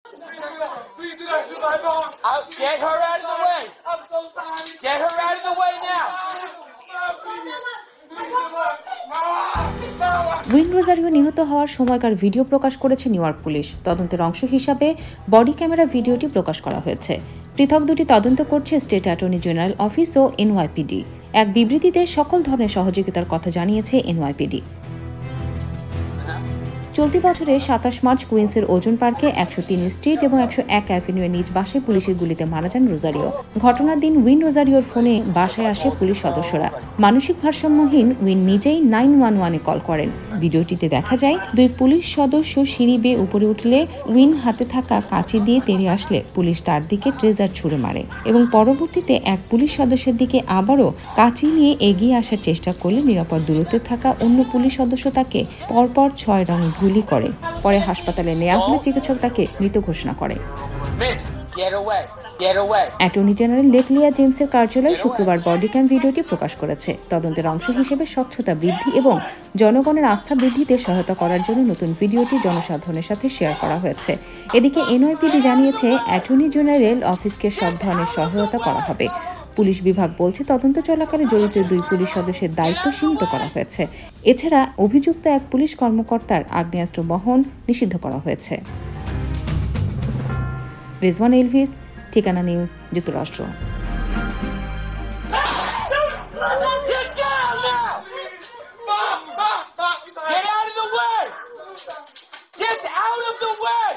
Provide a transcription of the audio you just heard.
Please do not shoot my mom. Get her out of the way. I'm so sorry. Get her out of the way now. Win Rozario নিহত হওয়ার সময়কার video প্রকাশ করেছে new York police. তদন্তের অংশ হিসাবে body camera ভিডিওটি প্রকাশ করা হয়েছে। পৃথক দুটি তদন্ত করছে স্টেট অ্যাটর্নি জেনারেল অফিস ও এনওয়াইপিডি। এক বিবৃতিতে সকল ধরনের সহযোগিতার কথা জানিয়েছে এনওয়াইপিডি। চলতি বছরে ২৭ মার্চ কুইন্সের ওজন পার্কে ১০৩ স্ট্রিট এবং ১০১ অ্যাভিনিউয়ের নিজ বাসায় পুলিশের গুলিতে মারা যান রোজারিও। ঘটনার দিন উইন রোজারিওর ফোনে বাসায় আসে পুলিশ সদস্যরা। মানসিক ভারসাম্যহীন উইন নিজেই 911-এ কল করেন। ভিডিওটিতে দেখা যায় দুই পুলিশ সদস্য সিঁড়ি বেয়ে উপরে উঠলে উইন হাতে থাকা কাঁচি দিয়ে তেড়ে আসলে পুলিশ তার দিকে ট্রেজার ছুড়ে মারে এবং পরবর্তীতে এক পুলিশ সদস্যের দিকে আবারও কাঁচি নিয়ে এগিয়ে আসার চেষ্টা করলে নিরাপদ দূরত্বে থাকা অন্য পুলিশ সদস্য তাকে পরপর ৬ রাউন্ড গুলি করে। পরে হাসপাতালে নেওয়া হলে চিকিৎসক তাকে মৃত ঘোষণা করে। অ্যাটর্নি জেনারেল লেটলিয়া জেমসের কার্যালয় শুক্রবার বডি ক্যাম ভিডিওটি প্রকাশ করেছে। তদন্তের অংশ হিসেবে স্বচ্ছতা বৃদ্ধি এবং জনগণের আস্থা বৃদ্ধিতে সহায়তা করার জন্য নতুন ভিডিওটি জনসাধারণের সাথে শেয়ার করা হয়েছে। এদিকে এনওয়াইপিডি জানিয়েছে অ্যাটর্নি জেনারেল অফিসকে সব ধরনের সহায়তা করা হবে। পুলিশ বিভাগ বলছে তদন্ত চলাকালে জড়িত দুই পুলিশ সদস্যের দায়িত্ব সীমিত করা হয়েছে। এছাড়া অভিযুক্ত এক পুলিশ কর্মকর্তার আগ্নেয়াস্ত্র বহন নিষিদ্ধ করা হয়েছে। রিজওয়ান এলভিস, ঠিকানা নিউজ, যুক্তরাষ্ট্র।